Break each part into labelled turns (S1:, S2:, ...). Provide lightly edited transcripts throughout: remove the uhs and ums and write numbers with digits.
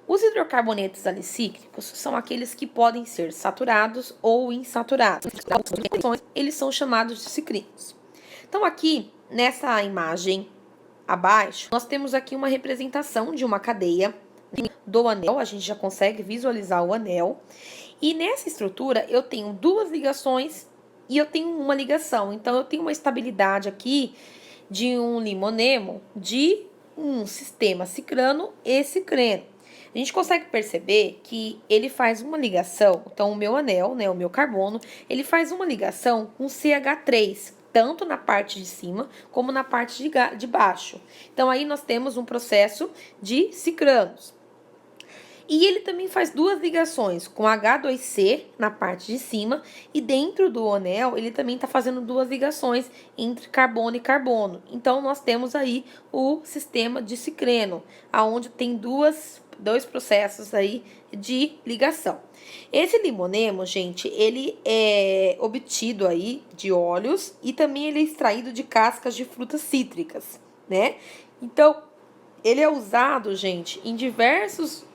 S1: Os hidrocarbonetos alicíclicos são aqueles que podem ser saturados ou insaturados. Eles são chamados de cicrinos. Então, aqui, nessa imagem abaixo, nós temos aqui uma representação de uma cadeia do anel. A gente já consegue visualizar o anel. E nessa estrutura, eu tenho duas ligações e eu tenho uma ligação. Então, eu tenho uma estabilidade aqui de um limonemo de um sistema cicrano e cicreno. A gente consegue perceber que ele faz uma ligação, então o meu anel, né, o meu carbono, ele faz uma ligação com CH3, tanto na parte de cima como na parte de baixo. Então aí nós temos um processo de cicranos. E ele também faz duas ligações com H2C na parte de cima e dentro do anel ele também está fazendo duas ligações entre carbono e carbono. Então nós temos aí o sistema de cicreno, aonde tem dois processos aí de ligação. Esse limonemo, gente, ele é obtido aí de óleos e também ele é extraído de cascas de frutas cítricas, né? Então, ele é usado, gente, em diversos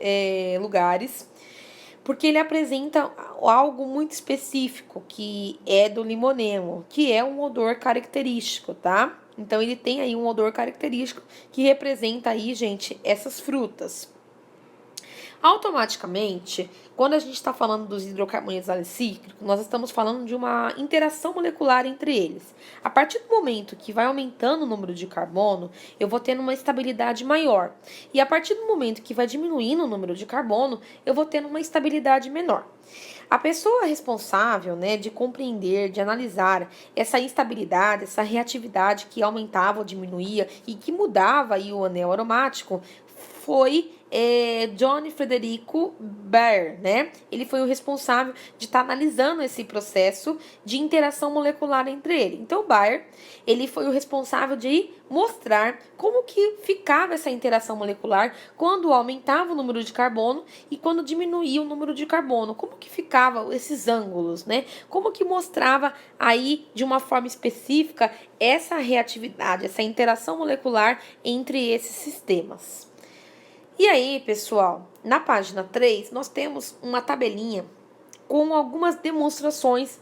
S1: lugares, porque ele apresenta algo muito específico, que é do limonemo, que é um odor característico, tá? Então, ele tem aí um odor característico que representa aí, gente, essas frutas. Automaticamente, quando a gente está falando dos hidrocarbonetos alicíclicos, nós estamos falando de uma interação molecular entre eles. A partir do momento que vai aumentando o número de carbono, eu vou tendo uma estabilidade maior. E a partir do momento que vai diminuindo o número de carbono, eu vou tendo uma estabilidade menor. A pessoa responsável, né, de compreender, de analisar essa instabilidade, essa reatividade que aumentava ou diminuía e que mudava aí o anel aromático, foi John Frederico Baeyer, né? Ele foi o responsável de estar analisando esse processo de interação molecular entre ele. Então, Baeyer, ele foi o responsável de mostrar como que ficava essa interação molecular quando aumentava o número de carbono e quando diminuía o número de carbono. Como que ficavam esses ângulos, né? Como que mostrava aí, de uma forma específica, essa reatividade, essa interação molecular entre esses sistemas. E aí, pessoal, na página 3, nós temos uma tabelinha com algumas demonstrações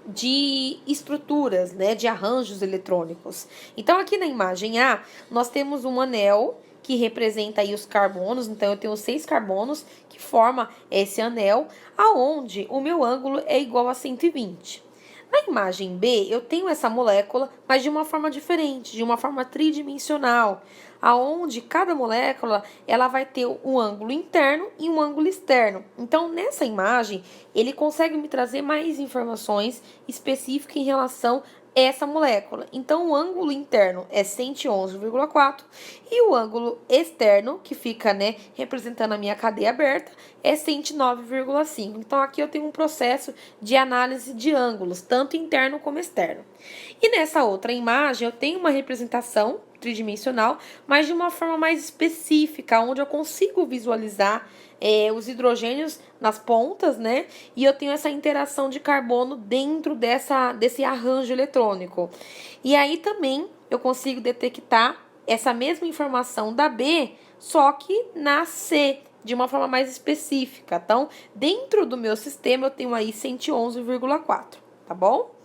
S1: de estruturas, né, de arranjos eletrônicos. Então, aqui na imagem A, nós temos um anel que representa aí os carbonos. Então, eu tenho 6 carbonos que formam esse anel, aonde o meu ângulo é igual a 120. Na imagem B, eu tenho essa molécula, mas de uma forma diferente, de uma forma tridimensional, aonde cada molécula ela vai ter um ângulo interno e um ângulo externo. Então, nessa imagem, ele consegue me trazer mais informações específicas em relação a essa molécula. Então, o ângulo interno é 111,4 e o ângulo externo, que fica, né, representando a minha cadeia aberta, é 109,5. Então, aqui eu tenho um processo de análise de ângulos, tanto interno como externo. E nessa outra imagem, eu tenho uma representação tridimensional, mas de uma forma mais específica, onde eu consigo visualizar os hidrogênios nas pontas, né? E eu tenho essa interação de carbono dentro desse arranjo eletrônico. E aí também eu consigo detectar essa mesma informação da B, só que na C, de uma forma mais específica. Então, dentro do meu sistema, eu tenho aí 111,4, tá bom?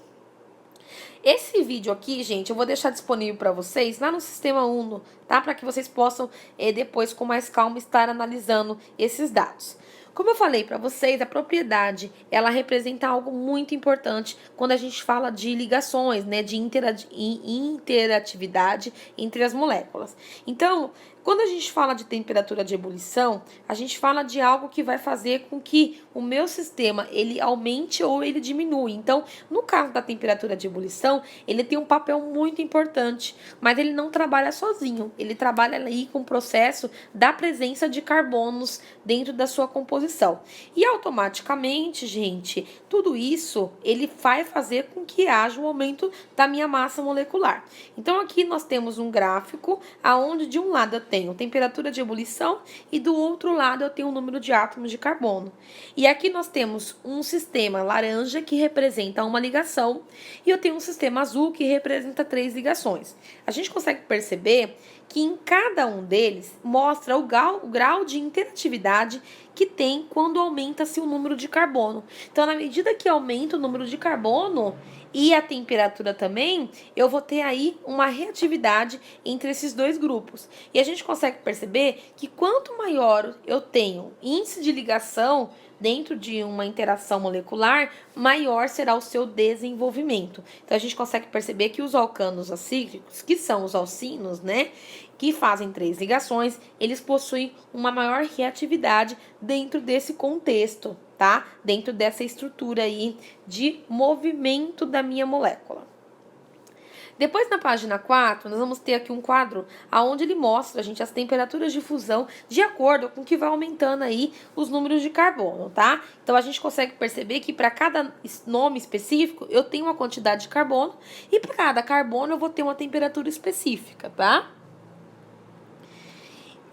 S1: Esse vídeo aqui, gente, eu vou deixar disponível para vocês lá no Sistema Uno, tá? Para que vocês possam depois, com mais calma, estar analisando esses dados. Como eu falei para vocês, a propriedade, ela representa algo muito importante quando a gente fala de ligações, né, de interatividade entre as moléculas. Então, quando a gente fala de temperatura de ebulição, a gente fala de algo que vai fazer com que o meu sistema, ele aumente ou ele diminui. Então, no caso da temperatura de ebulição, ele tem um papel muito importante, mas ele não trabalha sozinho. Ele trabalha aí com o processo da presença de carbonos dentro da sua composição. E automaticamente, gente, tudo isso, ele vai fazer com que haja um aumento da minha massa molecular. Então, aqui nós temos um gráfico, aonde de um lado eu tenho temperatura de ebulição e do outro lado eu tenho o número de átomos de carbono. E aqui nós temos um sistema laranja que representa uma ligação e eu tenho um sistema azul que representa 3 ligações. A gente consegue perceber que em cada um deles mostra o grau de interatividade que tem quando aumenta-se o número de carbono. Então, na medida que aumenta o número de carbono e a temperatura também, eu vou ter aí uma reatividade entre esses dois grupos. E a gente consegue perceber que quanto maior eu tenho índice de ligação dentro de uma interação molecular, maior será o seu desenvolvimento. Então, a gente consegue perceber que os alcanos acíclicos, que são os alcinos, né, que fazem 3 ligações, eles possuem uma maior reatividade dentro desse contexto, tá? Dentro dessa estrutura aí de movimento da minha molécula. Depois, na página 4, nós vamos ter aqui um quadro onde ele mostra a gente as temperaturas de fusão de acordo com que vai aumentando aí os números de carbono, tá? Então, a gente consegue perceber que para cada nome específico, eu tenho uma quantidade de carbono e para cada carbono eu vou ter uma temperatura específica, tá?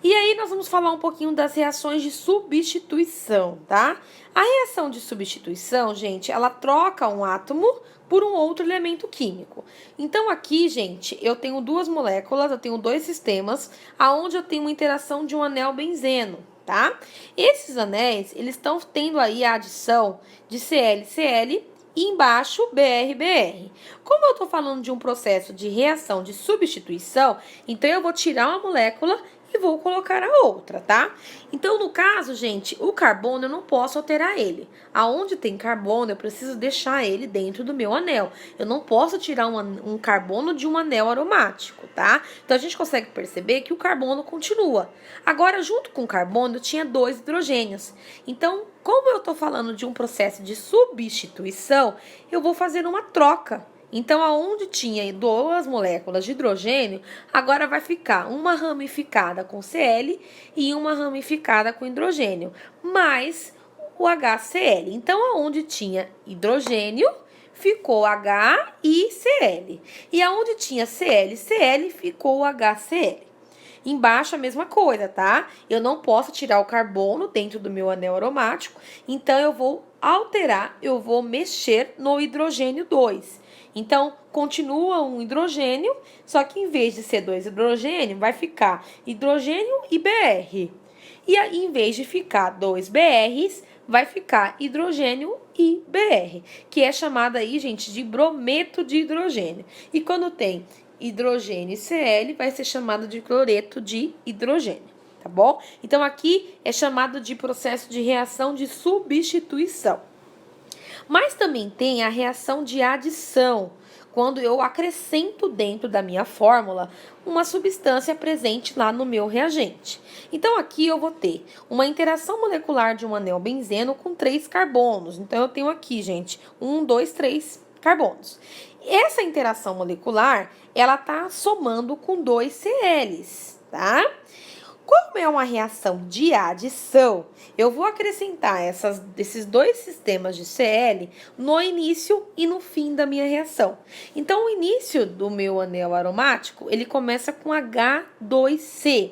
S1: E aí nós vamos falar um pouquinho das reações de substituição, tá? A reação de substituição, gente, ela troca um átomo por um outro elemento químico. Então aqui, gente, eu tenho duas moléculas, eu tenho dois sistemas, aonde eu tenho uma interação de um anel benzeno, tá? Esses anéis, eles estão tendo aí a adição de ClCl e embaixo BR-BR. Como eu estou falando de um processo de reação de substituição, então eu vou tirar uma molécula e vou colocar a outra, tá? Então, no caso, gente, o carbono eu não posso alterar ele. Aonde tem carbono, eu preciso deixar ele dentro do meu anel. Eu não posso tirar um carbono de um anel aromático, tá? Então, a gente consegue perceber que o carbono continua. Agora, junto com o carbono, eu tinha 2 hidrogênios. Então, como eu tô falando de um processo de substituição, eu vou fazer uma troca. Então, aonde tinha 2 moléculas de hidrogênio, agora vai ficar uma ramificada com Cl e uma ramificada com hidrogênio, mais o HCl. Então, aonde tinha hidrogênio, ficou H e Cl. E aonde tinha Cl e Cl, ficou o HCl. Embaixo a mesma coisa, tá? Eu não posso tirar o carbono dentro do meu anel aromático, então eu vou alterar, eu vou mexer no hidrogênio 2. Então, continua um hidrogênio, só que em vez de ser 2 hidrogênios, vai ficar hidrogênio e BR. E aí, em vez de ficar 2 BRs, vai ficar hidrogênio e BR, que é chamada aí, gente, de brometo de hidrogênio. E quando tem hidrogênio e Cl, vai ser chamado de cloreto de hidrogênio, tá bom? Então, aqui é chamado de processo de reação de substituição. Mas também tem a reação de adição, quando eu acrescento dentro da minha fórmula uma substância presente lá no meu reagente. Então, aqui eu vou ter uma interação molecular de um anel benzeno com 3 carbonos. Então, eu tenho aqui, gente, 1, 2, 3 carbonos. Essa interação molecular, ela tá somando com 2 CLs, tá? Como é uma reação de adição, eu vou acrescentar esses 2 sistemas de Cl no início e no fim da minha reação. Então, o início do meu anel aromático, ele começa com H2C.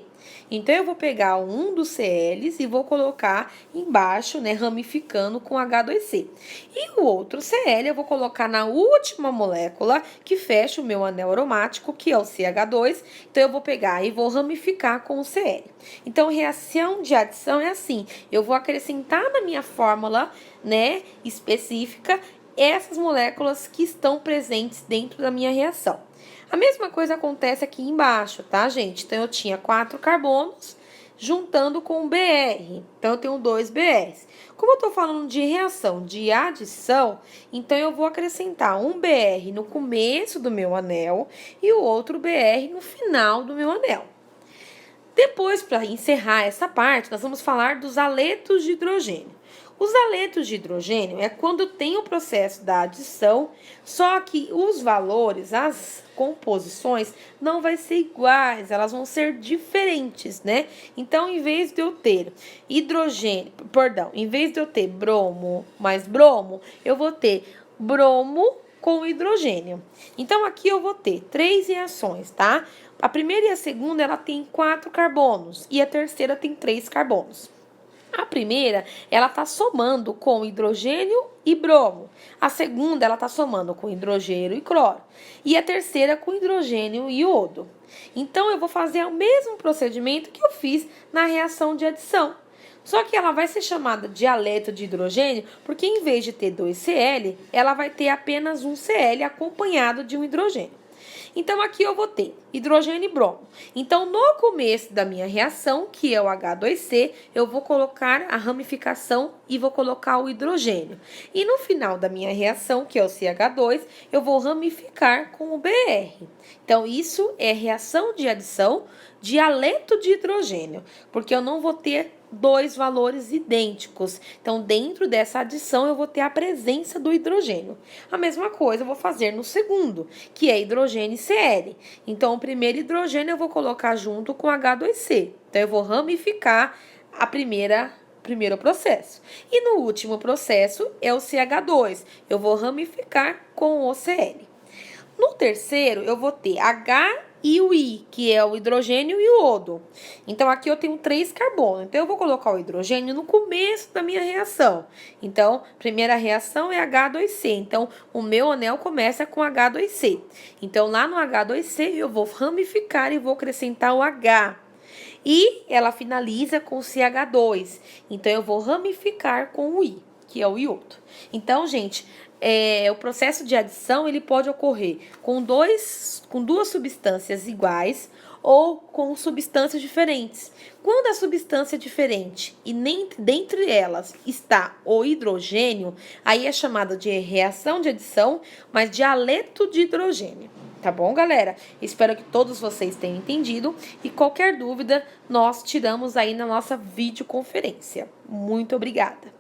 S1: Então, eu vou pegar um dos Cls e vou colocar embaixo, né, ramificando com H2C. E o outro Cl eu vou colocar na última molécula que fecha o meu anel aromático, que é o CH2. Então, eu vou pegar e vou ramificar com o Cl. Então, reação de adição é assim. Eu vou acrescentar na minha fórmula, né, específica, essas moléculas que estão presentes dentro da minha reação. A mesma coisa acontece aqui embaixo, tá, gente? Então, eu tinha 4 carbonos juntando com o BR. Então, eu tenho 2 BRs. Como eu tô falando de reação de adição, então, eu vou acrescentar um BR no começo do meu anel e o outro BR no final do meu anel. Depois, para encerrar essa parte, nós vamos falar dos aletos de hidrogênio. Os aletos de hidrogênio é quando tem o processo da adição, só que os valores, as composições, não vai ser iguais, elas vão ser diferentes, né? Então, em vez de eu ter em vez de eu ter bromo mais bromo, eu vou ter bromo com hidrogênio. Então, aqui eu vou ter 3 reações, tá? A primeira e a segunda, ela tem 4 carbonos, e a terceira tem 3 carbonos. A primeira, ela está somando com hidrogênio e bromo. A segunda, ela está somando com hidrogênio e cloro. E a terceira, com hidrogênio e iodo. Então, eu vou fazer o mesmo procedimento que eu fiz na reação de adição. Só que ela vai ser chamada dialeto de hidrogênio porque, em vez de ter 2 Cl, ela vai ter apenas um Cl acompanhado de um hidrogênio. Então, aqui eu vou ter hidrogênio e bromo. Então, no começo da minha reação, que é o H2C, eu vou colocar a ramificação e vou colocar o hidrogênio. E no final da minha reação, que é o CH2, eu vou ramificar com o BR. Então, isso é reação de adição, dialeto de hidrogênio, porque eu não vou ter dois valores idênticos. Então, dentro dessa adição, eu vou ter a presença do hidrogênio. A mesma coisa eu vou fazer no segundo, que é hidrogênio e Cl. Então, o primeiro hidrogênio eu vou colocar junto com H2C. Então, eu vou ramificar a primeiro processo. E no último processo é o CH2. Eu vou ramificar com o Cl. No terceiro, eu vou ter H e o I, que é o hidrogênio e o iodo. Então, aqui eu tenho 3 carbonos. Então, eu vou colocar o hidrogênio no começo da minha reação. Então, primeira reação é H2C. Então, o meu anel começa com H2C. Então, lá no H2C, eu vou ramificar e vou acrescentar o H. E ela finaliza com o CH2. Então, eu vou ramificar com o I, que é o iodo. Então, gente, o processo de adição ele pode ocorrer com duas substâncias iguais ou com substâncias diferentes. Quando a substância é diferente e nem dentre elas está o hidrogênio, aí é chamada de reação de adição, mas dialeto de hidrogênio. Tá bom, galera? Espero que todos vocês tenham entendido e qualquer dúvida nós tiramos aí na nossa videoconferência. Muito obrigada!